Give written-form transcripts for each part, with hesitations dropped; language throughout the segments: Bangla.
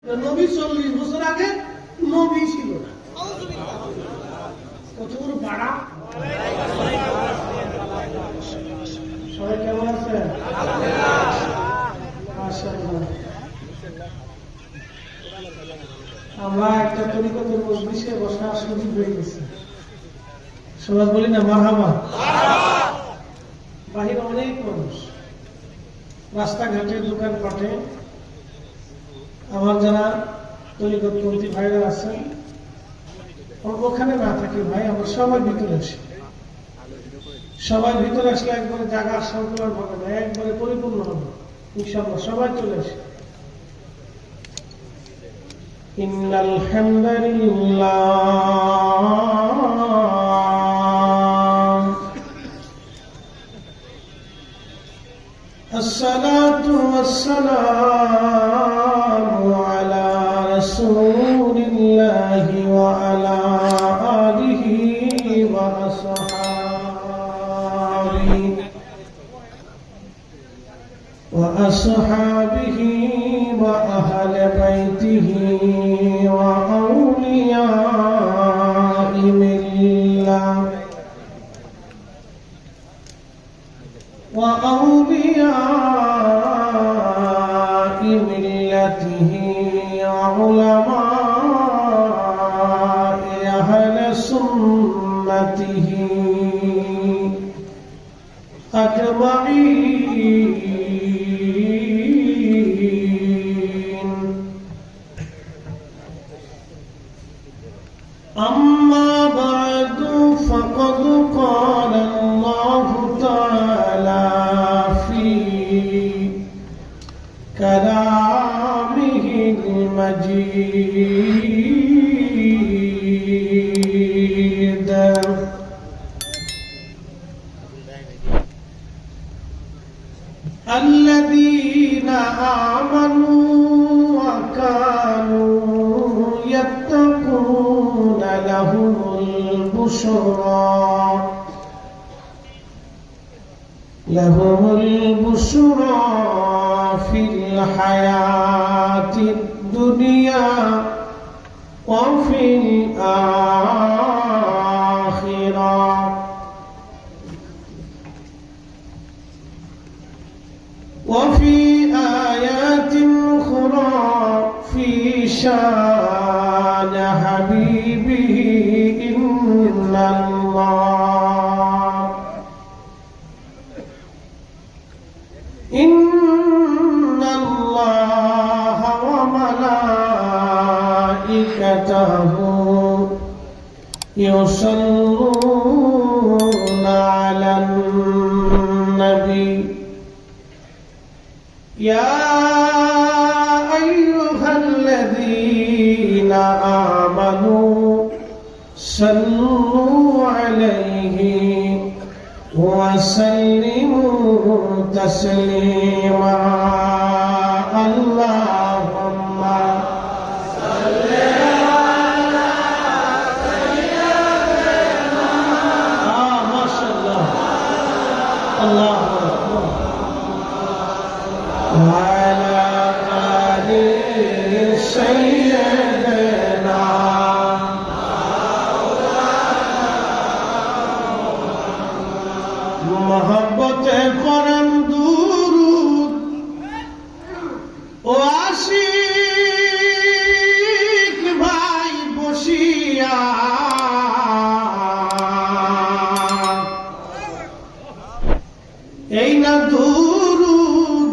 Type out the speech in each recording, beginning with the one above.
নবী 40 বছর আগে নবী ছিল না। কত বড় পাড়া। সবাই কেমন আছেন? আমরা একটা তরিকতের মজলিসে বসার সুযোগ হয়ে গেছি। সবাই বলি না মারহাবা। বাহিরে অনেক মানুষ, রাস্তাঘাটে, দোকানপাটে আমার যারা তরিকতপন্থী ভাইরা আছেন, ওখানে না থাকি ভাই, আমরা সবাই ভিতরে আসি। সবাই ভিতরে আসলে একবারে জায়গার সংকলন হবে না, একবারে পরিপূর্ণ হবে ইনশাআল্লাহ। সবাই চলে আসে। ইন্নাল হামদুলিল্লাহ আসসালাতু ওয়াসসালামু আলা রাসূলিল্লাহি ওয়া আলা আলিহি ওয়া وأصحابه وأهل بيته وأولياء ملته وعلماء أهل سنته أجمعين. أما بعد فقد قال الله تعالى في كلامه المجيد: الذين آمنوا وكانوا يتقون لهم البشرى في الحياة الدنيا وفي الآخرة. وفي آيات أخرى في شان حبيبه إن الله وملائكته يصلون على النبي يا أيها الذين آمنوا صلوا عليه وسلموا تسليما. اللهم صل على سيدنا ما شاء الله الله أكبر وعلى آل سيدنا मोहब्बते करें दुरूद ও আশিক ভাই বসিয়া এই না দুরুদ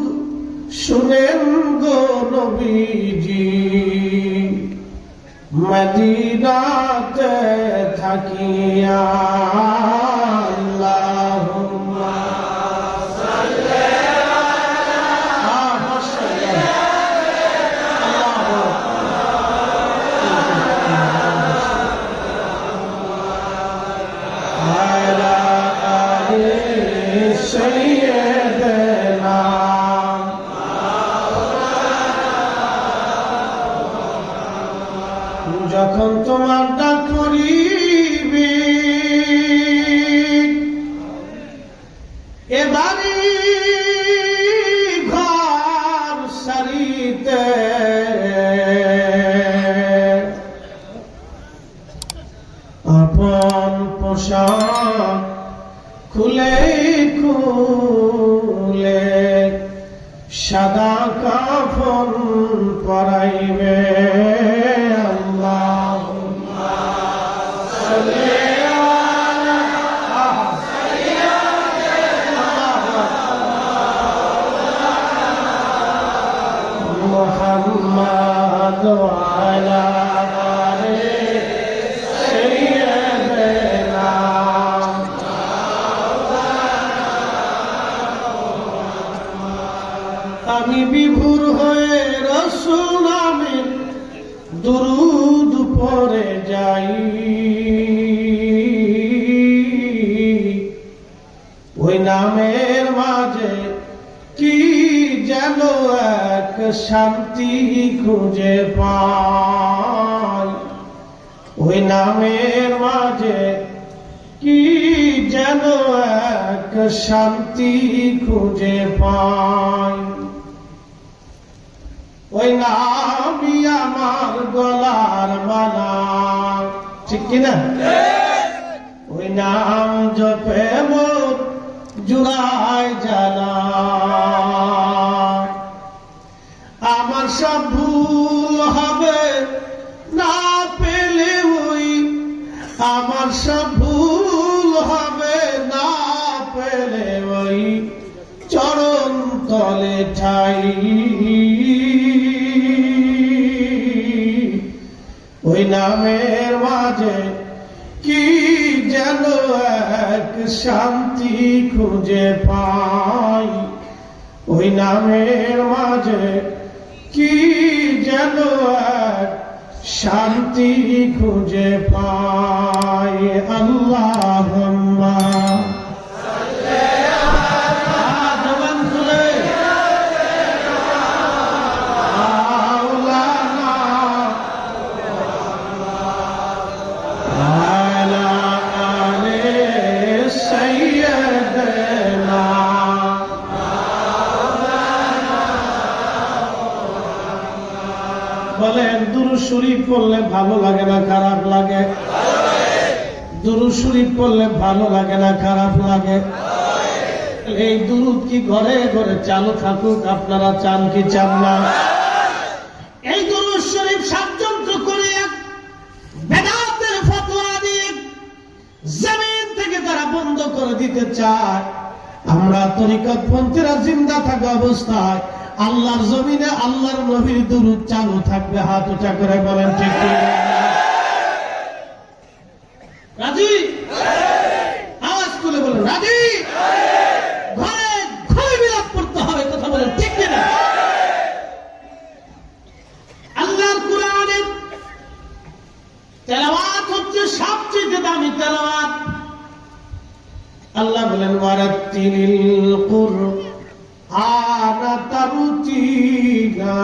শুনেন গো নবীজি মদিনাতে থাকিয়া। যখন তোমার ডাক পড়িবে এবারে ঘর সারিতে খুলে খুলে সাদা কাফন পরাইবে আল্লাহুম্মা সাল্লি আলা মুহাম্মাদ ওয়া আলা আলি সাইয়্যিদিনা। আমি বিভোর হয়ে রাসূল নামে দুরূদ পড়ে যাই, ওই নামের মাঝে কি যেন এক শান্তি খুঁজে পাই, ওই নামের মাঝে কি যেন এক শান্তি খুঁজে পাই। ওই নামই আমার গলার মালা, ঠিক কিনা? ওই নাম জপে মোর জুড়ায় জ্বালা। আমার সব ভুল হবে না পেলে ওই, আমার সব ভুল হবে না পেলে ওই চরণ তলে ঠাই। ওই নামের মাঝে কি যেন এক শান্তি খুঁজে পাই, ওই নামের মাঝে কি যেন এক শান্তি খুঁজে পাই। আল্লাহুম্মা সাল্লি আলা জবান খুলে মাওলানা আলা আলি সাইয়্যিদিনা। বলেন দুরূদ শরীফ পড়লে ভালো লাগে না খারাপ লাগে? দুরূদ শরীফ পড়লে ভালো লাগে না খারাপ লাগে? এই দুরূদ কি ঘরে ঘরে চালু থাকুক আপনারা চান কি চান না? এই দুরূদ শরীফ ষড়যন্ত্র করে বেদাতের ফতোয়া দিয়ে জমিন থেকে তারা বন্ধ করে দিতে চায়। আমরা তরিকতপন্থীরা জিন্দা থাকা অবস্থায় আল্লাহর জমিনে আল্লাহর নবীর দুরূদ চালু থাকবে। হাত উঁচা করে বলেন ঠিক কি? রাজি? আওয়াজ তুলে বলেন রাজি? ঘরে ঘরে বিলাপ করতে হবে, কথা বলেন ঠিক কিনা? আল্লাহর কুরআনের তেলাওয়াত হচ্ছে সবচেয়ে দামি তেলাওয়াত। আল্লাহ বলেন ওয়ারাত্তিলিল কুরআন তারতিলা।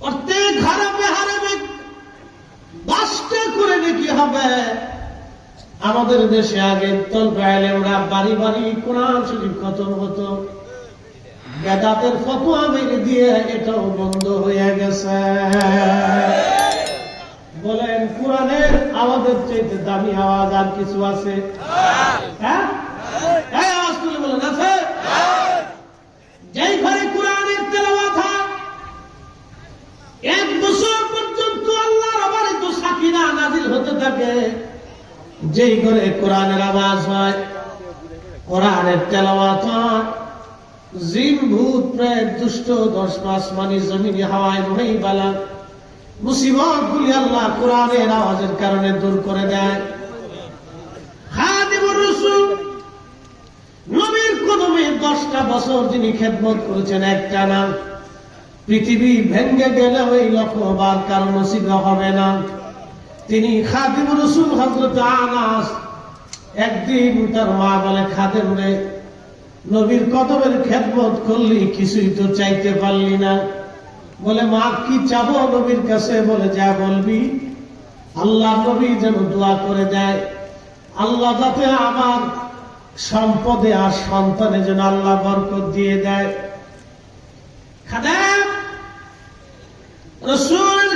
প্রত্যেক হারামে হারামে 10টা করে নাকি হবে। আমাদের দেশে আগে তলবে আলেমরা বাড়ি বাড়ি কোরআন শরীফ খতম হতো, বেদাতের ফতোয়া মেরে দিয়ে এটাও বন্ধ হয়ে গেছে। বলেন কোরআনের আওয়াজের চাইতে দামি আওয়াজ আর কিছু আছে? হ্যাঁ, আওয়াজ তুলে বলেন আছে? যেই ঘরে কোরআনের তেলাওয়াত হয় 1 বছর পর্যন্ত আল্লাহর অবারিত সাকিনা নাজিল হতে থাকে। যেই ঘরে কোরআনের আওয়াজ হয়, কোরআনের তেলাওয়াত হয়, জিন ভূত প্রেত দুষ্ট দশ আসমানি জমিনি হাওয়ায় নহি বালা মুসিবত গুলি আল্লাহ কোরআনের আওয়াজের কারণে দূর করে দেয়। খাদিমুর রাসূল নবীর কদমে 10টা বছর যিনি খেদমত করেছেন একটানা, পৃথিবী ভেঙে গেলে ওই লক্ষবার কার নসিব হবে না। তিনি খাদিমুর রাসূল হযরত আনাস, একদিন তার মা বলে খাদেম রে, নবীর কদমের খেদমত করলি কিছুই তো চাইতে পারলি না। বলে মা কি চাবো নবীর কাছে? বলে যা বলবি। আল্লাহ নবী যেন দোয়া করে দেয়, আল্লাহ যাতে আমার সম্পদে আর সন্তানে যেন আল্লাহ বরকত দিয়ে দেয়। খাদেম রাসূলের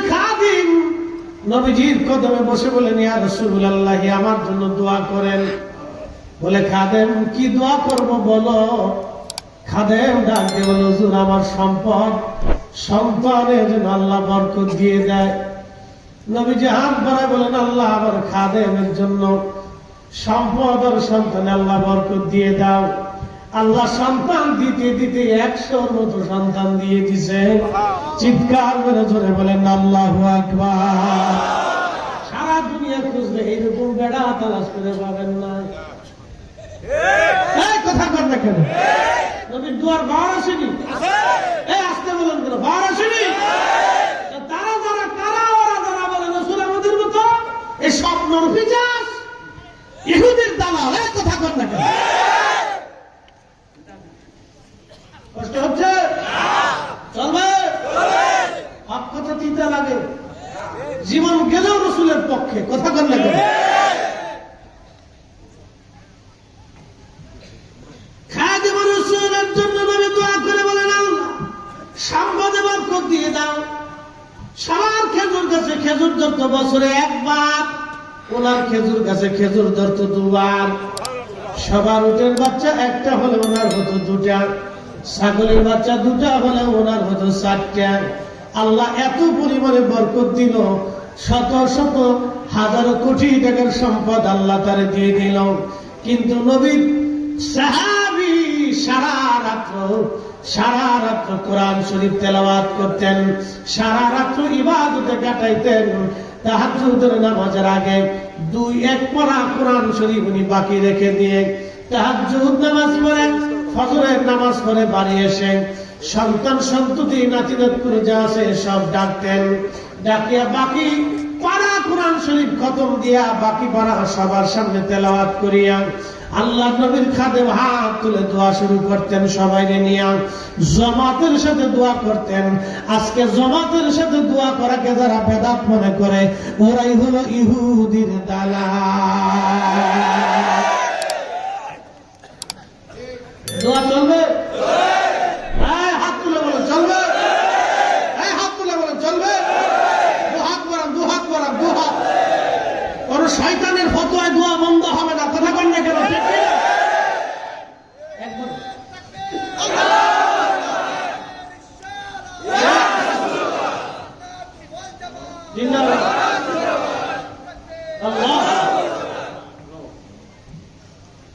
নবীজির কদমে বসে বলেন, ইয়া রাসূলুল্লাহ, আমার জন্য দোয়া করেন। বলে, খাদেম কি দোয়া করব বলো। খাদেম ডাক দিয়ে বলে, হুজুর আমার সম্পদ সন্তানের জন্য আল্লাহ বরকত দিয়ে দেয়। নবীজি হাত বাড়ায় বলেন, আল্লাহ আমার খাদেমের জন্য সম্পদ আর সন্তানে আল্লাহ বরকত দিয়ে দাও। আল্লাহ সন্তান দিতে দিতে 100-র মতো সন্তান দিয়ে দিছে। চিৎকার করে জোরে বলেন আল্লাহু আকবার। সারা দুনিয়া খুঁজলে এইরকম বেড়া তালাশ করে পাবেন না। কথা কর না কেন? নবীর দুয়ার বার আসেনি? আসতে বলেন কেন? বার আসেনি? তারা যারা কারা, ওরা যারা বলে রাসূল আমাদের মতো, এই স্বপ্নর পিজাস ইহুদির দালাল। কথা কর না কেন? কষ্ট হচ্ছে? চলবে? হক কথা তিতা লাগে, জীবন গেলেও রাসূলের পক্ষে। কথা কর না কেন? খাদেমুর রাসূলের জন্য নবী দোয়া করে বলেন, আল্লাহ সম্পদে বরকত দিয়ে দাও। সবার খেজুর গাছে খেজুর ধরতো বছরে একবার, ওনার খেজুর গাছে খেজুর ধরতো দুবার। সবার উটের বাচ্চা একটা হলে ওনার হতো দুটা, ছাগলের বাচ্চা দুটা হলে ওনার হতো 4টা। আল্লাহ এত পরিমাণে বরকত দিল, শত শত হাজারো কোটি টাকার সম্পদ আল্লাহ তারে দিয়ে দিল। কিন্তু নবী সাহাবী সারা রাত্র কোরআন শরীফ তেলাওয়াত করতেন, সারা রাত্র ইবাদতে কাটাইতেন। তাহাজ্জুদের নামাজের আগে 2-1 পড়া কোরআন শরীফ উনি বাকি রেখে দিয়ে তাহাজ্জুদ নামাজ পড়ে, ফজরের নামাজ পড়ে বাড়ি এসে সন্তান সন্ততি নাতি নাতনি যা আছে সব ডাকতেন। ডাকিয়া বাকি পারা কোরআন শরীফ খতম দিয়া বাকি পারা সবার সামনে তেলাওয়াত করিয়া আল্লাহ নবীর খাদেম হাত তুলে দোয়া শুরু করতেন। সবাই নিয়ে জামাতের সাথে দোয়া করতেন। আজকে জামাতের সাথে দোয়া করাকে যারা বেদাত মনে করে, ওরাই হলো ইহুদির দালাল। দোয়া চলবে? হাত তুলে বলে চলবে? হাত তুলে বলে চলবে? দুহাত করাম। কোন শয়তানের ফতোয়ায় দোয়া বন্ধ হবে না। কথা বল না কেন?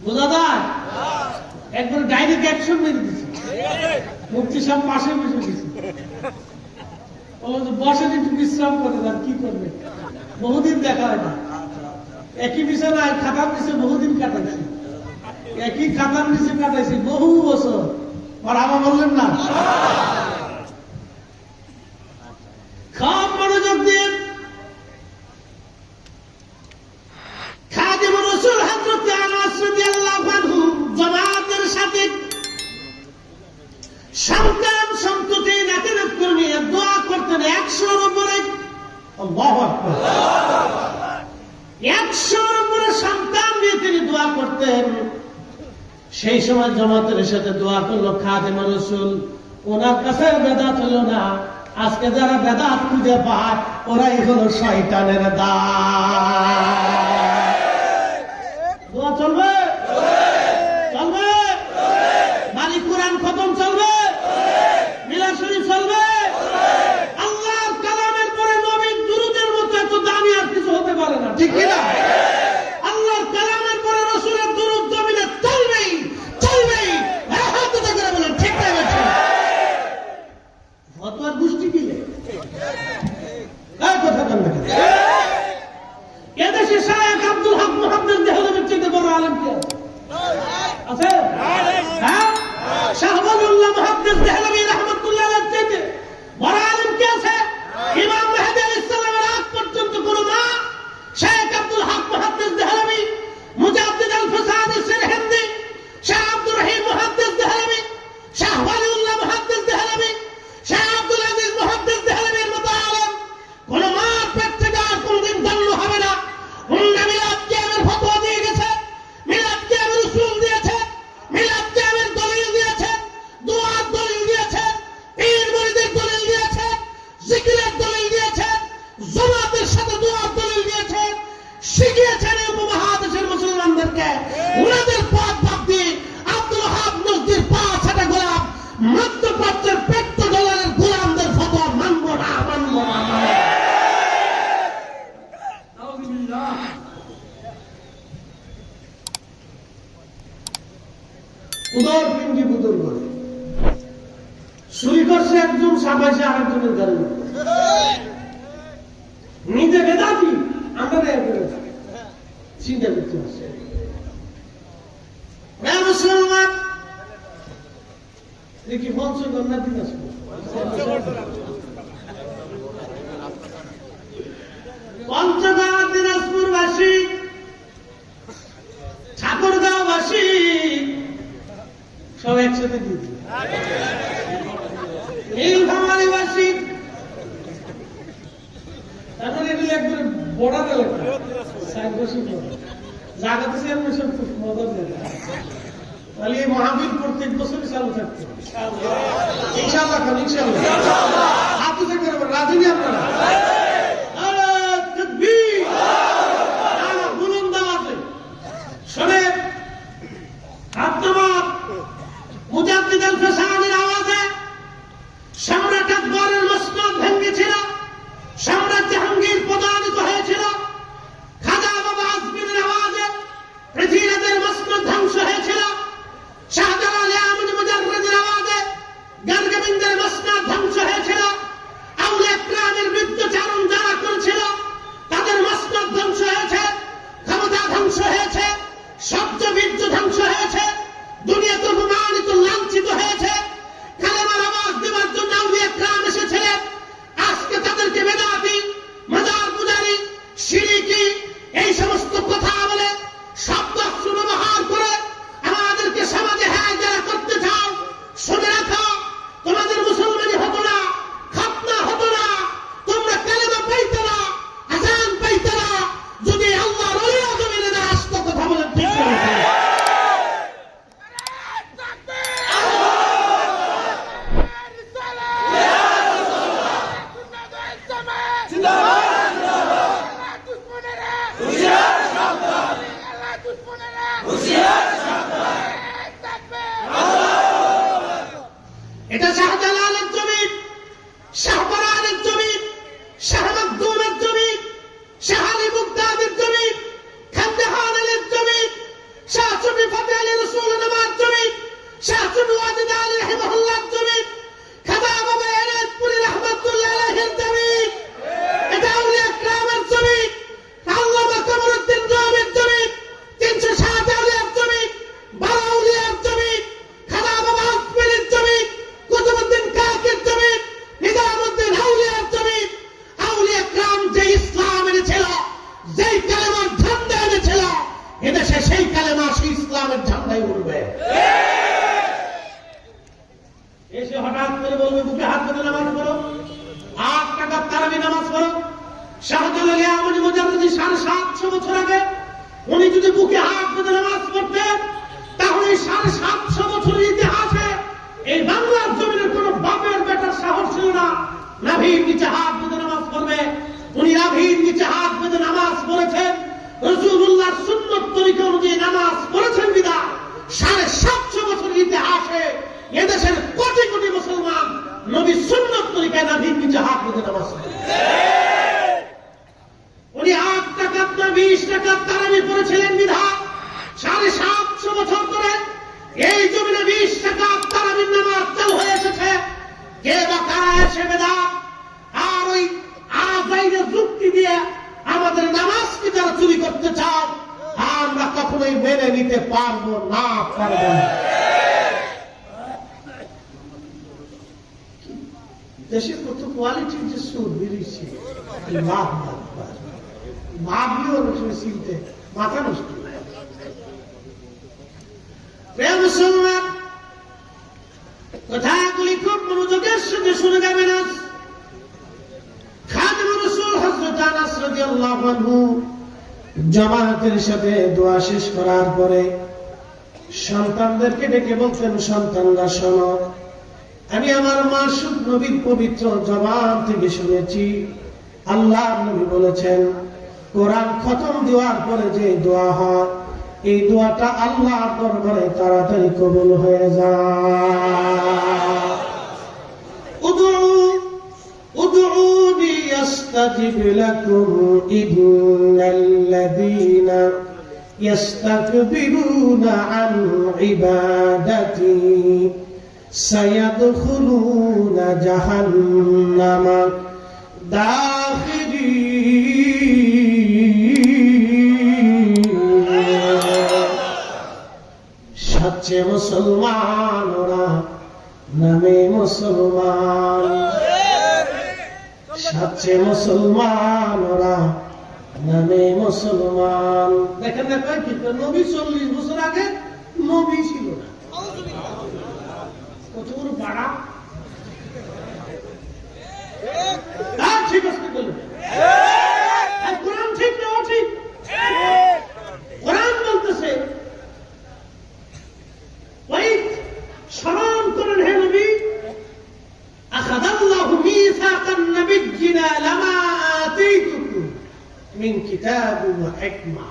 বোঝা যায়? একবার ডাইরেক্ট অ্যাকশন মেরে দিচ্ছে। মুক্তি সব পাশে বসে দিচ্ছে, বসেন একটু বিশ্রাম করে যান। কি করবে? বহুদিন দেখা হয় না। একই বিছানায় খাতার নিচে বহুদিন কাটাইছি, একই খাতার নিচে কাটাইছি বহু বছর। পড়াবা বললেন না? খুব মনোযোগ দিয়ে খাদেমুর রাসূল হযরত আনাস রাদিয়াল্লাহু আনহু জামাতের সাথে সন্তান সন্ততি নাতি নাতনি নিয়ে দোয়া করতেন 100-র উপরে। আল্লাহু আকবার। 100-র উপরে সন্তান নিয়ে তিনি দোয়া করতেন। সেই সময় জামাতের সাথে দোয়া করলো খাদেমুর রাসূল। ওনার কাছে বেদাত হলো না। আজকে যারা বেদাত খুঁজে পায়, ওরাই হলো শয়তানের দাস। দোয়া চলবে? চলবে? মালিক কোরআন খতম চলবে? মিলাদ শরীফ চলবে? আল্লাহর কালামের পরে নবীর দুরূদের মতো এত দামি আর কিছু হতে পারে না। ঠিক কিনা? আল্লাহর কালামের পরে রাসূলের দুরূদ জমিনে চলবেই। হাত উঁচু করে বলেন ঠিক না? ফতোয়ার গোষ্ঠী কিলে কথা বলেন না। এদেশে শায়েখ আব্দুল হক মুহাদ্দিস দেহলভীর চেয়ে বড় আলেম কে আছে? শাহ ওয়ালিউল্লাহ মুহাদ্দিস দেহলভী রাহমাতুল্লাহ আলাইহি চেয়ে বড় আলেম কে আছে? ইমাম মেহেদী আলাইহিস সালামের আগ পর্যন্ত কোন মা শায়েখ আব্দুল হক মুহাদ্দিস দেহলভী, মুজাদ্দিদ আল ফাসাদি সিরহিন্দি, শাহ আব্দুর রহিম মুহাদ্দিস দেহলভী, শাহ ওয়ালিউল্লাহ মুহাদ্দিস দেহলভী, শাহ আব্দুল আজিজ মুহাদ্দিস দেহলভীর মতো আলেম কোন মা পেট থেকে আর কোনদিন জন্ম হবে না। মিলাদ কিয়ামের ফতোয়া দিয়ে গেছে, মিলাদ কিয়ামের উসুল দিয়েছে, মিলাদ কিয়ামের দলিল দিয়েছে, দোয়ার দলিল দিয়েছে। উদর পিন্ডি বুদর করে চুরি করছে একজন, সাবাইছে আরেকজনের ঘরে, নিজে বেদাতি, আমরা চিন্তা করতে পারছি। মুসলমান দেখি পঞ্চগড় দিনাজপুর, পঞ্চগড় দিনাজপুরবাসী, ঠাকুরগাঁওবাসী সব একসাথে দিদি, নীলফামারীবাসী, এখন এগুলো একবারে বর্ডার এলাকা, জায়গাতে চেয়ারম্যান সব খুব মজা দেয়। তাহলে এই মাহফিল প্রত্যেক বছরই চালু থাকতো ইনশাআল্লাহ। ইনশাআল্লাহ হাত উঁচু করে রাজি নি আপনারা? শোনে আব্দুল্লাহ মুজাদ্দিদ আল ফিসানির আওয়াজে সম্রাট আকবরের মসনদ ভেঙেছিল, সম্রাট জাহাঙ্গীর পদায়িত হয়েছিল, খাজা বাবা আজমিরের আওয়াজে পৃথিবীর মসনদ ধ্বংস হয়েছিল, শাহজালাল আহমদ মুজাদ্দিদের আওয়াজে গর্গবিন্দের মসনদ ধ্বংস হয়েছিল, আউলিয়া ইকরামের বিরুদ্ধচারণ যারা করেছিল তাদের মসনদ ধ্বংস হয়েছে, ক্ষমতা ধ্বংস হয়েছে, শব্দ বীর্য ধ্বংস হয়েছে, দুনিয়াতে অপমানিত লাঞ্ছিত হয়েছে। কালেমার আওয়াজ দেওয়ার জন্য আউলিয়া ইকরাম এসেছিলেন, আজকে তাদেরকে বেদাতি, মাজার পূজারী, শিরকি এই সমস্ত কথা বলে শব্দ ব্যবহার করে আমাদেরকে সমাজে হ্যাঁ যারা করতে চাও, শুনে রাখো তোমাদের মুসলমানি হতো না, খাতনা হতো না, তোমরা কালেমা পাইতে না, আযান পাইতে না, যদি আল্লাহর ওলিয়া জমিনে না আসতো। কথা বলেন ঠিক না? এটা শাহজালালের জমিন, শাহপরানের জমিন, শাহ মখদুমের জমিন, শাহ আলী মুগদাদের জমিন, খান্দাহানের জমিন, শাহ সুফি ফতেহ আলী রসুল নামার জমিন, শাহ সুফি ওয়াজিদ আলী রাহিমাহুল্লাহর জমিন, খাজা বাবা এনায়েতপুরী রাহমাতুল্লাহ আলাইহির জমিন, এটা আউলিয়া ইকরামের জমিন, আল্লামা কামরুদ্দিন রুমির জমিন, 360 আউলিয়ার জমিন, 12 আউলিয়ার জমিন, খাজা বাবা আজমিরের জমিন, কুতুবউদ্দিন কাকের জমিন, নিজামউদ্দিন আউলিয়ার জমিন। আউলিয়া ইকরাম যে ইসলাম এনেছিল, যেই কালেমার ঝান্ডা এনেছিল, এদেশে সেই কালেমা সেই ইসলামের ঝান্ডাই উঠবে। এসে হঠাৎ করে বলবে বুকে হাত বেঁধে নামাজ পড়ো, 8 টাকা তারাবি নামাজ পড়ো। শাহজালাল আহমদ মুজাদ্দিদ 750 বছর আগে উনি যদি বুকে হাত বেঁধে নামাজ পড়তেন, তাহলে 750 বছরের ইতিহাসে এই বাংলার জমিনের কোন বাপের বেটার সাহস ছিল না নাভির নিচে হাত বেঁধে নামাজ পড়বে। উনি নাভির নিচে হাত বেঁধে নামাজ পড়েছেন, রাসূলুল্লাহর সুন্নত তরিকা অনুযায়ী নামাজ পড়েছেন বিধায় 750 বছরের ইতিহাসে এদেশের কোটি কোটি মুসলমান নবীর সুন্নত তরিকায় নাভির নিচে হাত বেঁধে নামাজ পড়ে। উনি 8 টাকা 20 টাকা তারাবি পড়েছিলেন বিধায় 750 বছর ধরে এই জমিনে 20 টাকা তারাবির নামাজ চালু হয়ে এসেছে। কে বা কারা এসে বেদাত আর ওই আজাইরের যুক্তি দিয়ে আমাদের নামাজকে যারা চুরি করতে চাও, আমরা কখনোই মেনে নিতে পারবো না, পারবো না। দেশের কত কোয়ালিটির যে সুর বেরিয়েছে, ভাবিও চিনতে মাথা নষ্ট। মুসলমান কথাগুলি খুব মনোযোগের সাথে শুনে যাবেন। আজ খাদিমুর রাসূল হযরত আনাস রাদিয়াল্লাহু আনহু জামাতের সাথে দোয়া শেষ করার পরে সন্তানদেরকে ডেকে বলতেন, সন্তানরা শোনো, আমি আমার মাসুদ নবীর পবিত্র জবান থেকে শুনেছি আল্লাহর নবী বলেছেন কোরআন খতম দেওয়ার পরে যে দোয়া হয়, এই দোয়াটা আল্লাহর দরবারে তাড়াতাড়ি কবুল হয়ে যায়। উদউনি আস্তাজিব লাকুম ইন্নাল্লাযীনা ইয়াস্তাকবিরুনা আন ইবাদাতি সায়াদখুলুনা জাহান্নামা দাখিরিন। সচ্চে মুসলমান ওরা নামে মুসলমান, সচ্চে মুসলমান ওরা নামে মুসলমান। দেখেন না কয় কি নবী 40 বছর আগে নবী ছিল না, কত বড় পাড়া। ঠিক আছে কোরআন ঠিক না ঠিক? কোরআন বলতেছে স্মরণ করেন হে নবী, আখাযাল্লাহু মিসাকান নাবিয়্যিনা লামা আতাইতুকুম মিন কিতাবিন ওয়া হিকমা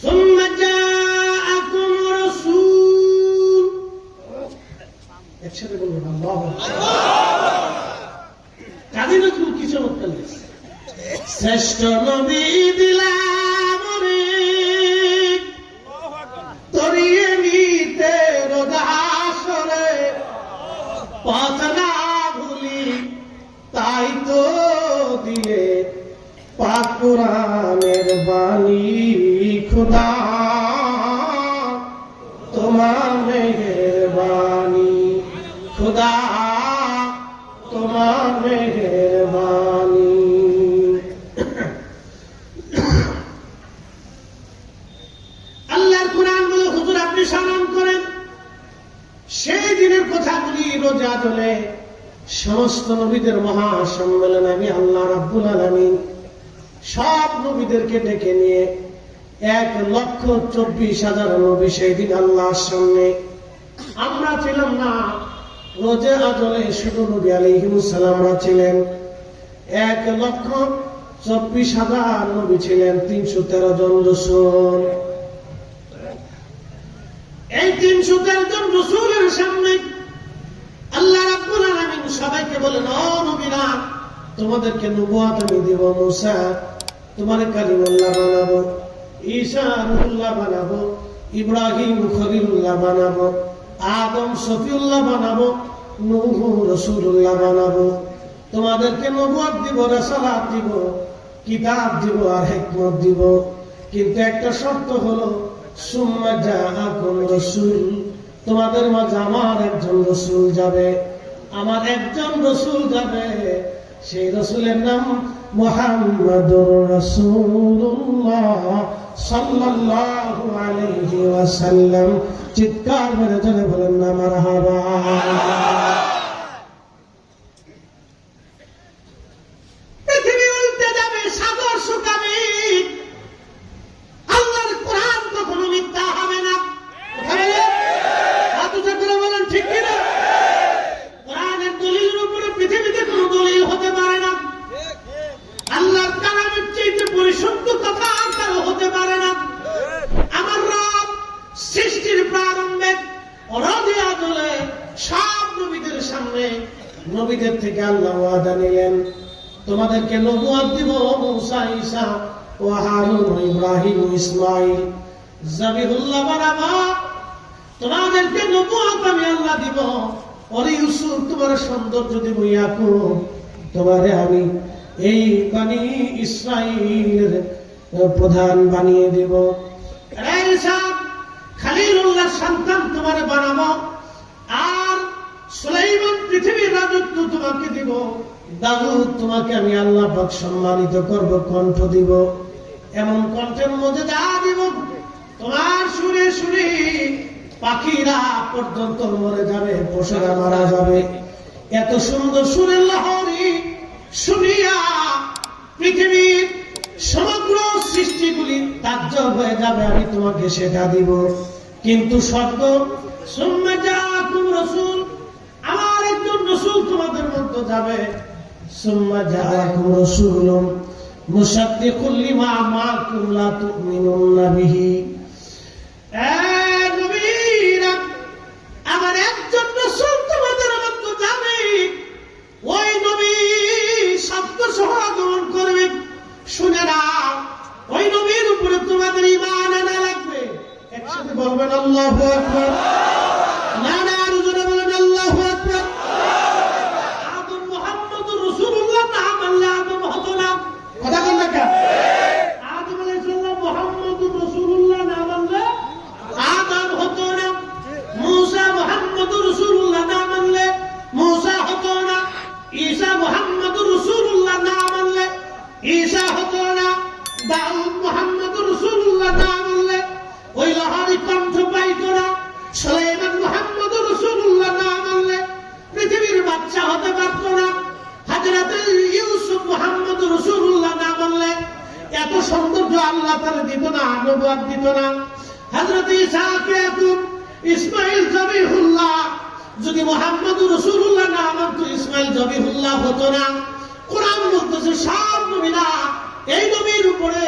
সুম্মা জাআকুম রাসূল। একসাথে বলুন আল্লাহু আকবার। কাজী নজরুল কি চমৎকার লিখছে, শ্রেষ্ঠ নবী দিলাম তরিয়ে নিতে রোদাসরে, পথ না ভুলি তাই তো দিলে পাক কুরআনের বাণী। খুদা তোমার মেহেরবানি, খুদা তোমার মেহেরবানি। আল্লাহর কোরআন বলে হুজুর আপনি স্মরণ করেন সেই দিনের কথাগুলি রোজা দলে সমস্ত নবীদের মহা সম্মেলন আমি আল্লাহ রাব্বুল আলামিন সব নবীদেরকে ডেকে নিয়ে 1,24,000 নবী সেই দিন আল্লাহর সামনে। আমরা ছিলাম না রোজা আদলে, শুধু নবী আলাইহিস সালামরা ছিলেন। 1,24,000 নবী ছিলেন, 313 জন রাসূল। এই 313 জন রাসূলের সামনে আল্লাহ রাব্বুল আলামিন সবাইকে বলেন, ও নবীরা তোমাদেরকে নবুয়ত আমি দেব, মুসা তোমারে কালিমুল্লাহ বানাবো, ঈসা রূহুল্লাহ বানাবো, ইব্রাহিম খলিলুল্লাহ বানাবো, আদম শফিউল্লাহ বানাবো, নূহ রাসূলুল্লাহ বানাবো। তোমাদেরকে নবুয়ত দিব, রাসালাত দিব, কিতাব দিব আর হিকমত দিব। কিন্তু একটা শর্ত হলো সুম্মা জাআকুম রাসূল, তোমাদের মাঝে আমার একজন রাসূল যাবে, আমার একজন রাসূল যাবে। সেই রাসূলের নাম মুহাম্মাদুর রাসূলুল্লাহ সাল্লাল্লাহু আলাইহি ওয়াসাল্লাম। চিৎকার মেরে জোরে বলেন না মারহাবা। পৃথিবী উল্টে যাবে, সাগর শুকাবে, আল্লাহর কোরআন কখনো মিথ্যা হবে না। বলেন ঠিক কিনা? কোরআনের দলিলের উপরে পৃথিবীতে কোনো দলিল হতে পারে না। আল্লাহর কালামের চেয়ে পরিশুদ্ধ কথা আর কারো হতে পারে না। আমার রব সৃষ্টির প্রারম্ভে রোজে আদলে সব নবীদের সামনে নবীদের থেকে আল্লাহ ওয়াদা নিলেন, তোমাদেরকে নবুয়ত দিব, মুসা, ঈসা ও হারুন ও ইব্রাহিম ও ইসমাঈল যাবিহুল্লাহ বানাবো। তোমাদেরকে নবুয়ত আমি আল্লাহ দিব। ওরে ইউসুফ তোমার সৌন্দর্য দিব, ইয়াকুব তোমারে আমি এই বনি ইসরাইলের প্রধান বানিয়ে দেব। ঈসা খলিলুল্লাহ সন্তান তোমারে বানাবো। আর সুলাইমান পৃথিবীর রাজত্ব তোমাকে দিব। দাউদ তোমাকে আমি আল্লাহ পাক সম্মানিত করব, কণ্ঠ দিব, এমন কণ্ঠের মধ্যে যা দিব তোমার সুরে সুরে পাখিরা পর্যন্ত মরে যাবে, পশুরা মারা যাবে। এত সুন্দর সুরের লহরী শুনিয়া পৃথিবীর সমগ্র সৃষ্টিগুলি তাজ্জব হয়ে যাবে, আমি তোমাকে সেটা দিব। কিন্তু শর্ত সুম্মা জাআকুম রাসূল, আমার একজন রাসূল তোমাদের মধ্যে যাবে। সুম্মা জাআকুম রাসূলুন মুসাদ্দিকুল লিমা মাআকুম লা তুমিনুনা বিহি। আমার একজন রাসূল তোমাদের মধ্যে যাবে, ওই নবী সত্য সহ আগমন করবে। শুনে নাও, ওই নবীর উপরে তোমাদের আকবার, নানা আরো জোরে বলেন আল্লাহু আকবার। আদম মুহাম্মদুর রাসূলুল্লাহ না মানলে আদম হতো না। কথা বলেন না কেন? আদম আলাইহিস সালাম মুহাম্মদুর রাসূলুল্লাহ না মানলে আদম হতো না। মুসা মুহাম্মদুর রাসূলুল্লাহ না মানলে মুসা হতো না। ঈসা মুহাম্মদুর রাসূলুল্লাহ না মানলে ঈসা হতো না। দাউদ মুহাম্মদুর রাসূলুল্লাহ না মানলে ওই লোহারি কণ্ঠ পাইতো না। সুলাইমান মুহাম্মদুর রাসূলুল্লাহ না মানলে পৃথিবীর বাদশা হতে পারতো না। হযরত ইউসুফ মুহাম্মদুর রাসূলুল্লাহ না মানলে এত সৌন্দর্য আল্লাহ তাআলা দিত না, নবুয়ত দিত না। হযরত ইসহাক ইয়াকুব ইসমাঈল জবিহুল্লাহ যদি মুহাম্মদুর রাসূলুল্লাহ না মানতো ইসমাঈল জবিহুল্লাহ হতো না। কোরআন বলতেছে সব নবীরা এই নবীর উপরে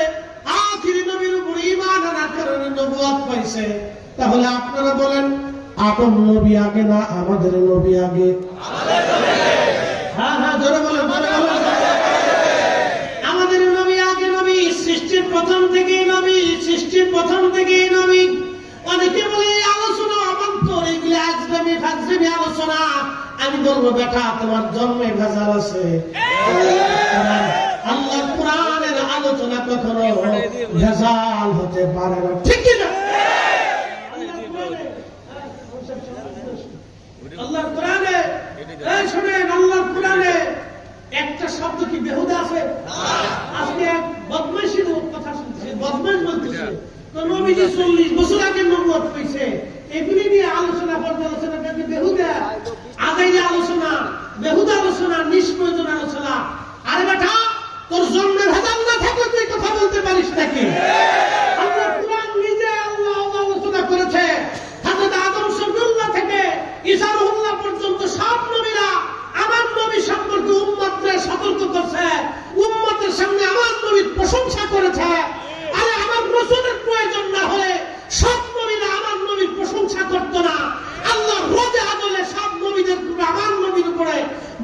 আখিরি নবীর উপরে ঈমান আনার কারণে নবুয়ত পাইছে। তাহলে আপনারা বলেন আদম নবী আগে না আমাদের নবী আগে? হ্যাঁ হ্যাঁ জোরে বলেন, জোরে বলেন। আমাদের নবী আগে। নবী সৃষ্টির প্রথম থেকেই নবী, সৃষ্টির প্রথম থেকেই নবী। অনেকে বলে এই আলোচনা অবান্তর, এগুলি আজরামি ফাজরামি আলোচনা। আমি বলবো বেটা তোমার জন্মে ভেজাল আছে। আল্লাহর কোরআনের আলোচনা কখনো ভেজাল হতে পারে না, ঠিক কি না? আল্লাহর কোরআনে এই শুনেন, আল্লাহর কোরআনে একটা শব্দ কি বেহুদা আছে? আজকে এক বদমাইশের কথা শুনছি, বদমাইশ বলতেছে তো নবীজি 40 বছর আগে নবুয়ত পেয়েছে, এগুলি নিয়ে আলোচনা পর্যালোচনা করতে বেহুদা, আগাইলে আলোচনা, বেহুদা আলোচনা, নিষ্প্রয়োজন আলোচনা। আরে বেটা তোর জন্মের ভেজাল না থাকলে তুই কথা বলতে পারিস নাকি? আল্লাহ কুরআন নিজে আল্লাহ আলোচনা করেছে। হযরত আদম শরীয়ুল্লাহ থেকে ঈসা রূহুল্লাহ পর্যন্ত সব নবীরা আমার নবী সম্পর্কে উম্মতকে সতর্ক করছে, উম্মতের সামনে আমার নবীর প্রশংসা করেছে। আরে আমার রাসূলের প্রয়োজন না হলে সব নবীরা আমার নবীর প্রশংসা করত না। আল্লাহ রোজে আদলে সব নবীদের উপরে আমার নবীর উপরে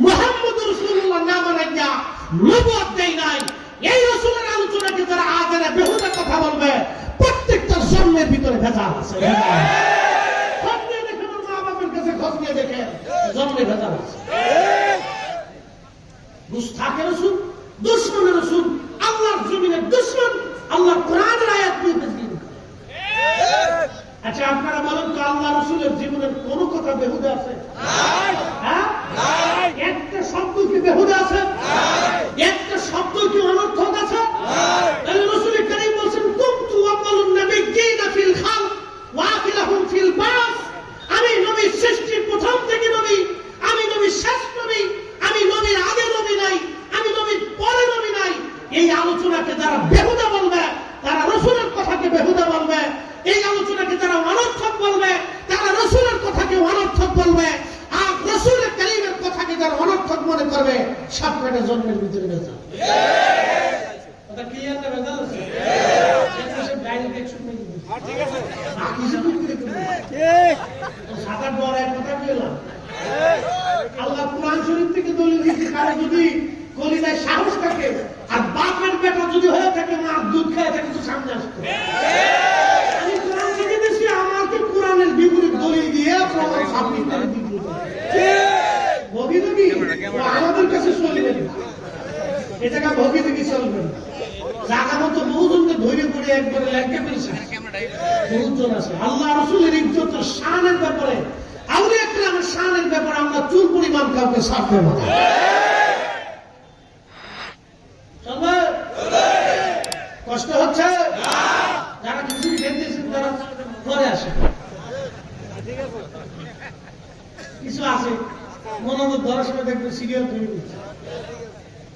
মুহাম্মদুর রাসূলুল্লাহ নাম রাখিয়া নবুয়ত দেয় নাই। এই রাসূলের আলোচনাকে যারা আজের বেহুদা কথা বলবে প্রত্যেকটা জন্মের ভিতরে ভেজাল আছে। খোঁজ নিয়ে দেখেন, মা বাবার কাছে খোঁজ নিয়ে দেখেন, জন্মে ভেজাল আছে। মুস্তাকে রাসূল, দুশমনের রাসূল, আল্লাহর জমিনের দুশমন, আল্লাহর কোরআনের আয়াত নিয়ে তাসদীক করে। আচ্ছা আপনারা বলেন তো আল্লাহ রাসূলের জীবনের কোন কথা বেহুদা আছে? হ্যাঁ, একটা শব্দ কি বেহুদা আছে? একটা শব্দ কি অনর্থক আছে? তাহলে রাসূল কারীম বলেন কুনতু আউয়ালুন নাবিয়্যিনা ফিল খালক ওয়া আখিরুহুম ফিল বাস। আমি নবী সৃষ্টির প্রথম থেকে নবী, আমি নবী শেষ নবী, আমি নবীর আগে নবী নাই, আমি নবীর পরে নবী নাই। এই আলোচনাকে যারা বেহুদা বলবে, তারা রাসূলের কথাকে বেহুদা বলবে। এই আলোচনাকে যারা অনর্থক বলবে, তারা রাসূলের কথাকে অনর্থক বলবে। আর রাসূল কারীমের কথাকে যারা অনর্থক মনে করবে, সব কটা জন্মের ভিতরে ভেজাল। কথা ক্লিয়ার না? ভেজাল আছে। এসব ডাইরেক্ট অ্যাকশন নিয়ে দিন। ঠিক আছে, বাকি সব ঠিক সাদা বড় এক কথা বললাম। আল্লাহ কুরআন শরীফ থেকে দলিল দিতে কারো যদি কলিজায় সাহস থাকে আর বাপের বেটা যদি হয়ে থাকে, না দুধ খেয়ে থাকে, তো সামনে আসতো। আমি কোরআন থেকে দিয়েছি, আমাকে কোরআনের বিপরীত দলিল দিয়ে প্রমাণ সাবমিট করে দিতে ভগিনী আমাদের কাছে চলবে না। এ জায়গা ভগিনী কি চলবে না? জায়গা মতো বহুজনকে ধরে পড়ে একবারে লেখা ফেলছে। বহুজন আছে আল্লাহ রাসূলের ইজ্জত শানের ব্যাপারে, আউলিয়া কিরামের শানের ব্যাপারে আমরা চুল পরিমাণ কাউকে ছাড়তে না। কষ্ট হচ্ছে? যারা কিছু খেতেছেন তারা পরে আসে। কিছু আছে মনে হয় ধরার সময় দেখবে সিরিয়াল তৈরি করছে,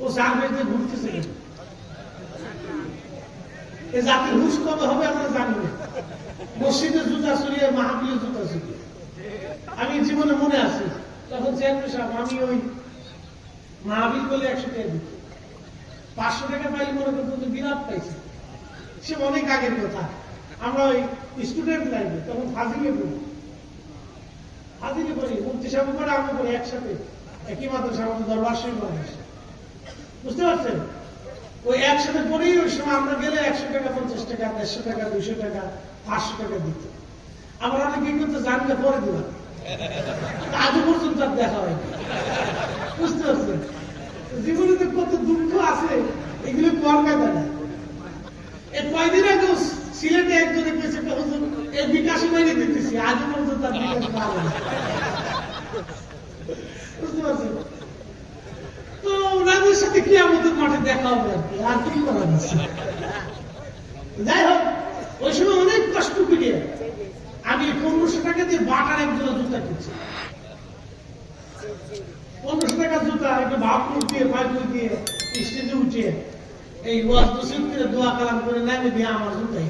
ও চাকরিতে ঘুরতেছে। এ জাতির হুশ কবে হবে আমরা জানি না। মসজিদে জুতা চুরিয়ে, মাহফিলে জুতা চুরিয়ে। আমি জীবনে মনে আছে তখন চেয়ারম্যান সাহেব, আমি ওই মাহফিল বলে 100 টাকা দিত, 500 টাকা পাইলে মনে করতো বিরাট পাইছে। সে অনেক আগের কথা। আমরা ওই স্টুডেন্ট লাইফে তখন ফাজিলে পড়ি, ফাজিলে পড়ি, মুফতি সাহেব করে আমরা পড়ি একসাথে, একই মাদ্রাসা, আমাদের দরবার শরীফ আসে। বুঝতে পারছেন? ওই একসাথে পড়ি। ওই সময় আমরা গেলে 100 টাকা, 50 টাকা, 150 টাকা, 200 টাকা, 500 টাকা দিত। আবার অনেকে কিন্তু জানলে পরে দিলাম, আজও পর্যন্ত আর দেখা হয়নি। বুঝতে পারছেন, জীবনে তো কত দুঃখ আছে, এগুলো কোয়ার কায়দা না। এই কয়দিন আগে সিলেটে একজনে পেয়েছে এই বিকাশে মাইনে দিতেছি, আজও পর্যন্ত তার বিকাশ পাওয়া যায়। বুঝতে পারছেন, তো ওনাদের সাথে কি আমাদের মাঠে দেখা হবে আর কি করা যাচ্ছে। যাই হোক, ওই সময় অনেক কষ্ট করে আমি 1500 টাকা দিয়ে বাটার একজোড়া জুতা কিনছি। 1500 টাকা জুতা একটু ভাবপুর দিয়ে পাইপুর দিয়ে স্টেজে উঠে এই ওয়াজ নসিহত করে দোয়া কালাম করে নামে দিয়ে আমার জুতাই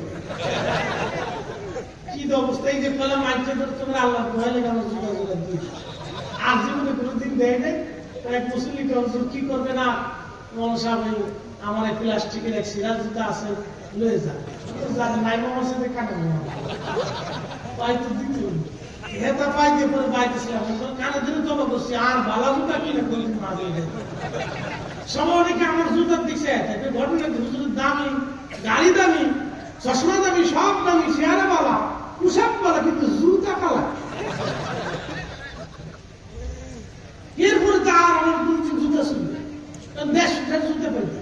কি অবস্থা। এই যে কলাম আইতে তোমরা আল্লাহ ভয় লেগে আমার জুতা জুতা দিয়ে আর জীবনে কোনোদিন দেয় নাই। এক মুসলিম কি করবে না, মৌলানা সাহেব আমার এই প্লাস্টিকের এক সিরাজ জুতা আছে লয়ে যান, নাই মামার সাথে কাটাবো পাইতে দিতে হেতা পাইতে পরে পাইতেছিলাম কানে ধরে জমা করছি আর ভালো জুতা কিনে করি না। সবাই অনেকে আমার জুতার দিচ্ছে ঘটনা হুজুরের দামি, গাড়ি দামি, চশমা দামি, সব দামি, চেয়ারে বালা, পোশাক বালা, কিন্তু জুতা কালা। এরপরে তার আমার জুতা শুনবে দেশ জুতা পেয়ে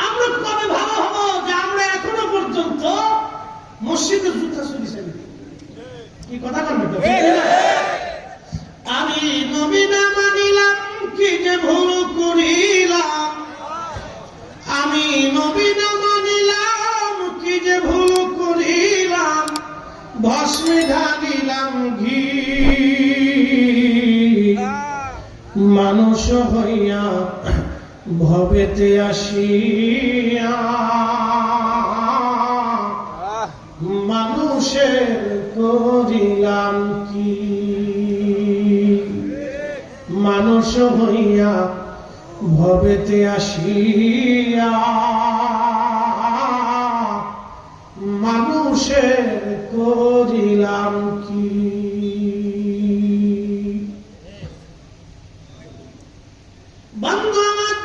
আমরা কবে ভালো হবো যে আমরা এখনো পর্যন্ত মসজিদে জুতা শুনেছি। কি কথা বলবে, আমি নবী না মানিলাম কি যে ভুল করিলাম, আমি নবী না মানিলাম কি যে ভুল করিলাম, ভস্মে ঢালিলাম ঘি মানুষ হইয়া ভবেতে আসিয়া, মানুষের করিলাম কি, মানুষ হইয়া ভবেতে আসিয়া, মানুষের করিলাম কি। বন্ধু আমার,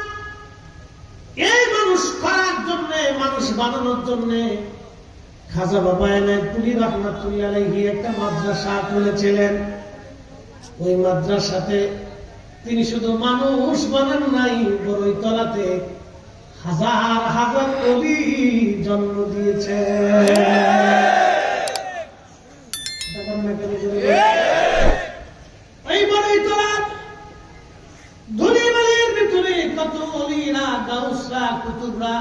এই মানুষ করার জন্য, মানুষ বানানোর জন্য খাজা বাবা এনায়েতপুরী রহমাতুল্লাহ আলাইহি একটা মাদ্রাসা খুলেছিলেন। ওই মাদ্রাসাতে তিনি শুধু মানুষ বানান নাই, বড়ই তলাতে হাজার হাজার ওলি জন্ম দিয়েছে। এই বড়ই তলার ধুলিবালির ভিতরে কত ওলিরা, গাউসরা, কুতুবরা,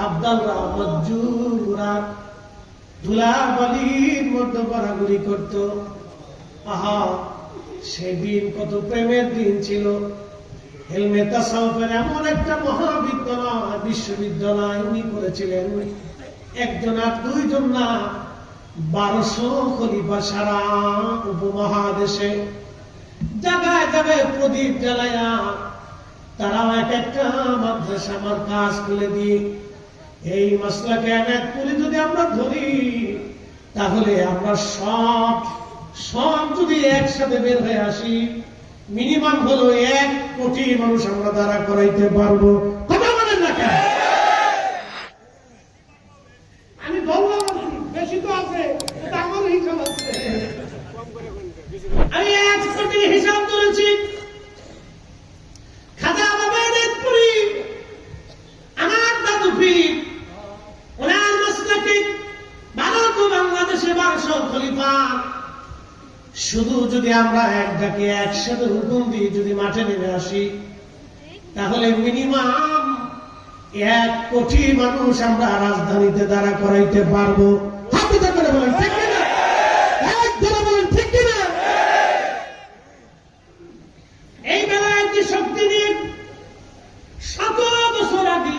আবদালরা, মজ্জুরা ধুলাবালির মধ্যে ঘোরাঘুরি করত। আহা, সেদিন কত প্রেমের দিন ছিল। হেলমে তাসাউফের এমন একটা মহাবিদ্যালয়, বিশ্ববিদ্যালয় উনি করেছিলেন। একজন আর দুইজন না, 1200 খলিফা সারা উপমহাদেশে জায়গায় জায়গায় প্রদীপ জ্বালায়া তারাও এক একটা মাদ্রাসা আমার কাজ খুলে দিয়ে এই মাসলাকে এনায়েতপুরে যদি আমরা ধরি, তাহলে আমরা সব যদি একসাথে বের হয়ে আসি, মিনিমাম হলো 1 কোটি মানুষ আমরা দ্বারা করাইতে পারবো। কথা বলেন না কেন? আমি বললাম বেশি তো আছে, আমার হিসাব আছে, আমি 1 কোটি হিসাব করেছি। খাজা বাবা এনায়েতপুরী আমার দাদু পীর, ওনার মাসলাকে ভারত ও বাংলাদেশে 1200 খলিফা। শুধু যদি আমরা এক ডাকে একসাথে হুকুম দিয়ে যদি মাঠে নেমে আসি, তাহলে মিনিমাম 1 কোটি মানুষ আমরা রাজধানীতে দাঁড়া করাইতে পারবো। হাতে করে বলেন ঠিক কিনা? একদম বলেন ঠিক কিনা? এই বেলায় যে শক্তি নিয়ে 17 বছর আগে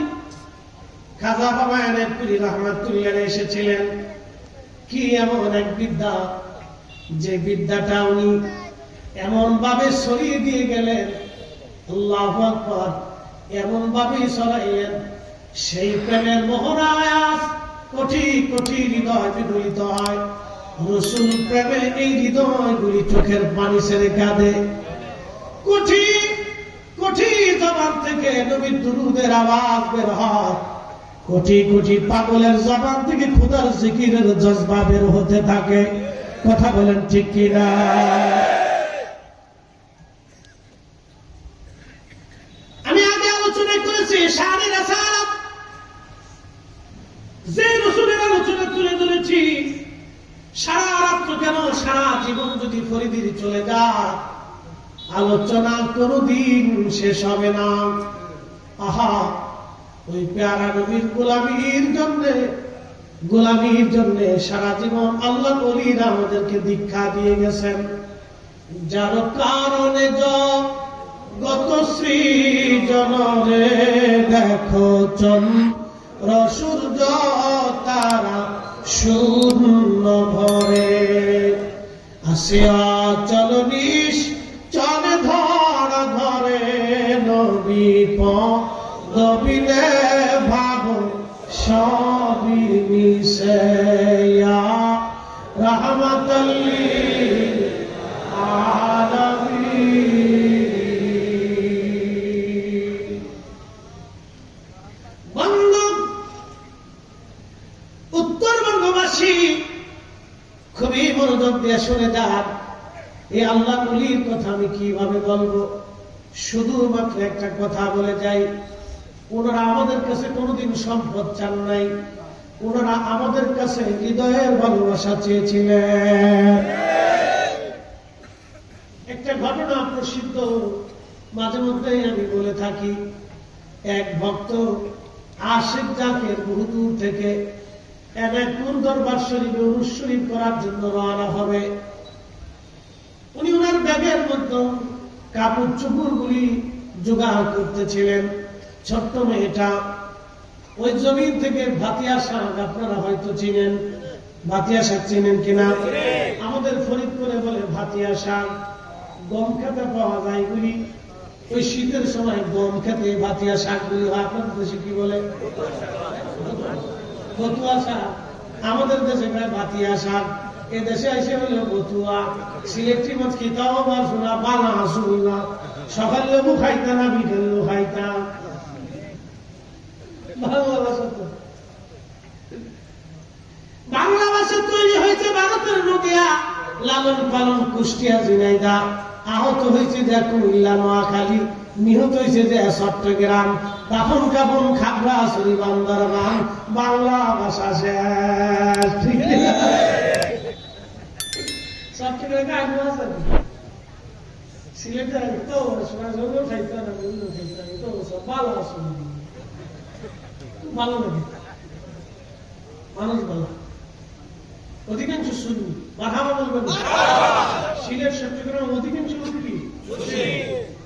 খাজা বাবা এনায়েতপুরী রহমাতুল্লাহ এসেছিলেন। কি এমন এক বিদ্যা, যে বিদ্যাটা উনি এমন ভাবে ছড়িয়ে দিয়ে গেলেন, আল্লাহু আকবার, এমন ভাবে ছড়াইলেন, সেই প্রেমের মোহনায়াস কোটি কোটি হৃদয় বিগলিত হয়। রসুল প্রেমে এই হৃদয়গুলি চোখের পানি ছেড়ে কাঁদে। কোটি কোটি জবান থেকে নবীর দুরূদের আওয়াজ বের হয়, কোটি কোটি পাগলের জবান থেকে খোদার জিকিরের জজবা বের হতে থাকে। কথা বলেন ঠিক কিনা? আমি আগে আলোচনা করেছি শানে রাসালাত, যে রাসূলের আলোচনা তুলে ধরেছি। সারা রাত্র কেন, সারা জীবন যদি ফরিদির চলে যায়, আলোচনা কোনদিন শেষ হবে না। আহা, ওই প্যারা নবীর গোলামির জন্য সারা জীবন আল্লাহ ওলিরা আমাদেরকে দীক্ষা দিয়ে গেছেন। যার কারণে গত সৃজনরে দেখো চন্দ্র সূর্য তারা শূন্য ভরে, আসিয়া চলনিস চলে ধরা ধরে নবী পদবিলে ভাব সবই মিশে রাহমাতাল লিল আলামিন। উত্তরবঙ্গবাসী খুবই মনোযোগ দিয়ে শুনে যান। এই আল্লাহ ওলির কথা আমি কিভাবে বলবো? শুধুমাত্র একটা কথা বলে যাই, ওনারা আমাদের কাছে কোনোদিন সম্পদ চান নাই, ওনারা আমাদের কাছে হৃদয়ের ভালোবাসা চেয়েছিলেন। একটা ঘটনা প্রসিদ্ধ, মাঝে মধ্যেই আমি বলে থাকি। এক ভক্ত আশিক জাকের বহুদূর থেকে এনায়তপুর দরবার শরীফে উরুস শরীফ করার জন্য রওনা হবে। উনি ওনার ব্যাগের মধ্যে কাপড় চোপড় গুলি জোগাড় করতেছিলেন। ছোট্ট মেয়েটা ওই জমিন থেকে ভাতিয়া শাক, আপনারা হয়তো চিনেন, ভাতিয়া শাক চিনেন কিনা? আমাদের ফরিদপুরে বলে ভাতিয়া শাক। গম খেতে পাওয়া যায় গুলি, ওই শীতের সময় গম খেতে ভাতিয়া শাক গুলি হয়। আপনাদের দেশে কি বলে? বতুয়া শাক। আমাদের দেশে ভাতিয়া শাক, এ দেশে এসে বলে বতুয়া। সিলেক্টরি মাছ খেতাও বা শোনা বানা শুনি না, সকাল লেবু খাইতা না বিকেল লেবু খাইতা। বাংলা ভাষা তৈরি হয়েছে ভারতের নদিয়া, লালন পালন কুষ্টিয়া ঝিনাইদহ, আহত হয়েছে যে কুমিল্লা নোয়াখালী, নিহত হয়েছে যে চট্টগ্রাম, দাফন কাফন খাগড়াছড়ি বান্দরবান। বাংলা ভাষা শেষ। ঠিক চট্টগ্রামে আগে আছে, সিলেটে তো সোনাঝুরিও খাইতে না, বুঝলো খাইতে তো সব ভালো আছে, ভালো লাগে মানুষ, ভালো অধিকাংশ শুনি। মারহাবা বলবেন? সিলেট চট্টগ্রাম অধিকাংশ লোক কি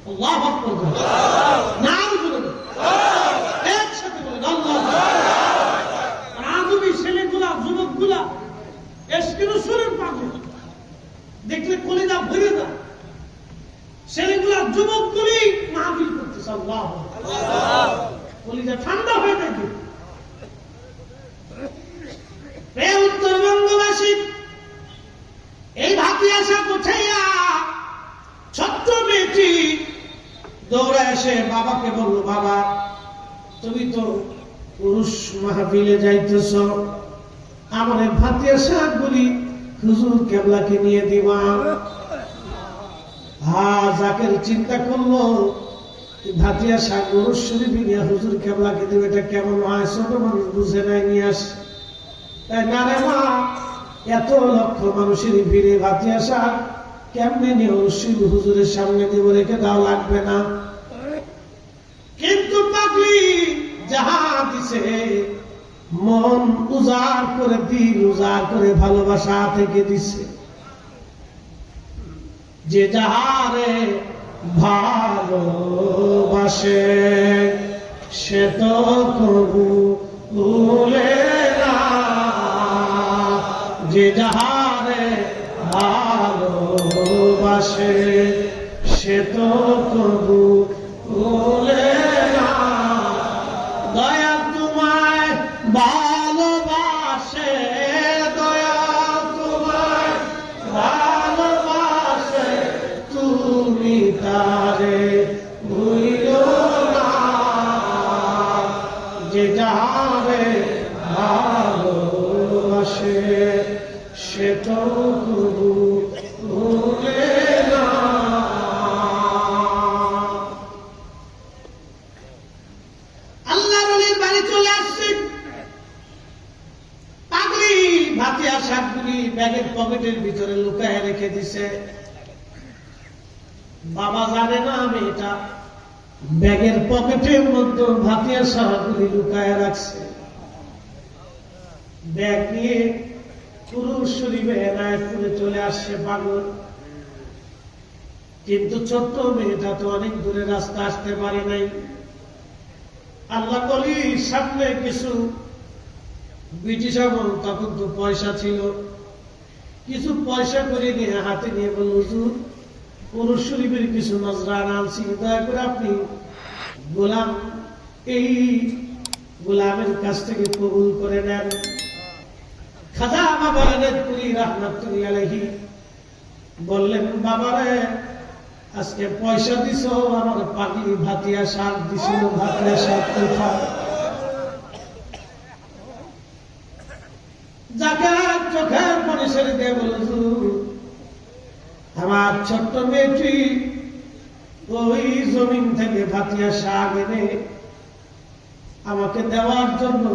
আল্লাহু আকবার, নাম বলবেন একসাথে বলেন আল্লাহু আকবার। আজমি ছেলেগুলা, যুবকগুলা এসকিনো সুরের পাগল, দেখলে কলিজা ভরে যায়। ছেলেগুলা যুবকগুলি মাহফিল করতেছে, আল্লাহু আকবার, কলিজা ঠান্ডা হয়ে যায়। উত্তরবঙ্গবাসী এই ভাতিয়া শাক উঠাইয়া ছোট্ট মেয়েটি দৌড়ে এসে বাবাকে বলল, বাবা তুমি তো পুরুষ মাহফিলে যাইতেছ, আমার ভাতিয়া শাক গুলি হুজুর কেবলাকে নিয়ে দিবা। জাকের চিন্তা করলো ভাতিয়া শাক পুরুষ শরীফে নিয়ে হুজুর কেবলাকে দেবে, এটা কেমন হয়? ছোট মানুষ বুঝে নাই, নিয়ে আস। তাই না রে মা, এত লক্ষ মানুষের ভিড়ে ভাতিয়া শাক কেমনে নিয়ে হুজুরের সামনে দিব, রেখে দাও, লাগবে না। কিন্তু পাগলি যাহা দিছে মন উজাড় করে, দিল উজাড় করে ভালোবাসা থেকে দিছে। যে যাহারে ভালোবাসে সে তো কবু ভুলে না, যে যাহারে ভালোবাসে সে তো কবু ভুলে না। দয়া তোমায় ভালোবাসে, দয়া তোমায় ভালোবাসে, তুমি তারে ভুলো না। ভালোবাসে সে তো কবু ভুলে না। আল্লাহর ওলির বাড়ি চলে আসছে, পাগলি ভাতিয়া শাকগুলি ব্যাগের পকেটের ভিতরে লুকায় রেখে দিছে। বাবা জানে না আমি এটা ব্যাগের পকেটের মধ্যে ভাতিয়া শাকগুলি লুকায় রাখছে। ব্যাগ নিয়ে পুরুষ শরীফে এনায়েতপুরে চলে আসছে পাগল। কিন্তু ছোট্ট মেয়েটা তো অনেক দূরে রাস্তা আসতে পারে নাই। আল্লাহ কলির সামনে কিছু ব্রিটিশ আমল, তখন তো পয়সা ছিল, কিছু পয়সা করে নিয়ে হাতে নিয়ে বলল, হুজুর পুরুষ শরীফের কিছু নজরানা আনছি, দয়া করে আপনি গোলাম এই গোলামের কাছ থেকে কবুল করে নেন। খাজা বাবা এনায়েতপুরী রাহমাতুল্লাহি আলাইহি বললেন, বাবারে আজকে পয়সা দিছ, আমার পাগলি ভাতিয়া শাক দিছিল, ভাতিয়া শাক কোথায়? যাকে চোখের পানি ছেড়ে দিয়ে বলল, আমার ছোট্ট মেয়েটি ওই জমিন থেকে ভাতিয়া শাক এনে আমাকে দেওয়ার জন্য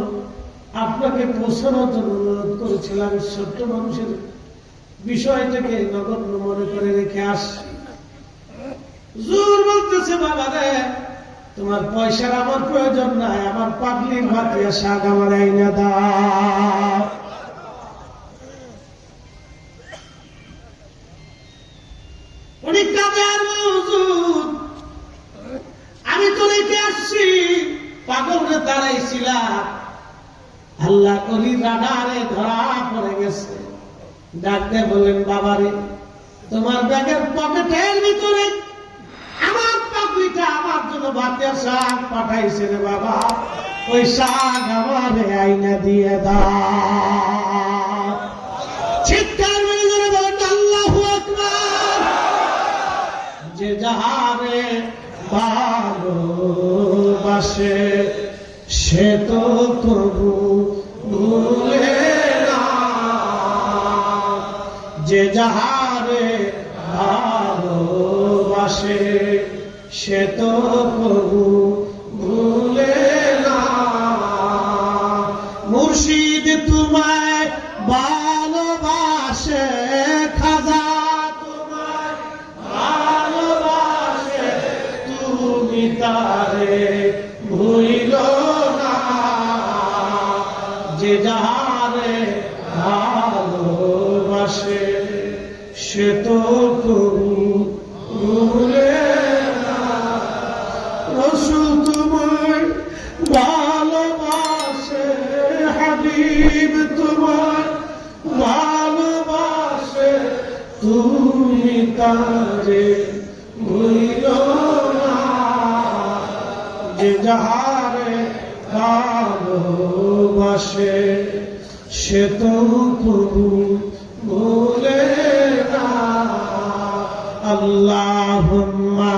আপনাকে পৌঁছানোর জন্য অনুরোধ করেছিলাম। ছোট্ট মানুষের বিষয়টাকে নগণ্য মনে করে রেখে আসছি। জোর বলতেছে, বাবা রে তোমার পয়সার আমার প্রয়োজন নাই, আমার পাগলির ভাতিয়া শাক আমার আইনা দাও। উনি কাঁদে আর বলে, হুজুর আমি তো রেখে আসছি, পাগলরে দাঁড়াইছিলাম, আল্লাহ কলি রাডারে ধরা পড়ে গেছে। ডাকতে বললেন, বাবারে তোমার ব্যাগের পকেটের ভিতরে আমার পাগলিটা আমার জন্য ভাতের শাক পাঠাইছে রে বাবা, ওই শাক আমারে আইনা দিয়ে দাও। চিৎকার মেরে ধরে বলেন আল্লাহু আকবার। যে যাহারে ভালোবাসে সে তো কবু ভুলে না, যে যাহারে ভালোবাসে সে তো কবু ভুলে না। মুর্শিদ তোমায় ভালোবাসে, খাজা তোমায় ভালোবাসে, তুমি তারে ভুইল না। যে যাহারে ভালোবাসে সে তো কবু ভুলে না। রাসূল তোমায় ভালোবাসে, হাবিব তোমায় ভালোবাসে, তুমি তারে ভুইল না। যে যাহারে ভালোবাসে সে তো কবু ভুলে না। আল্লাহুম্মা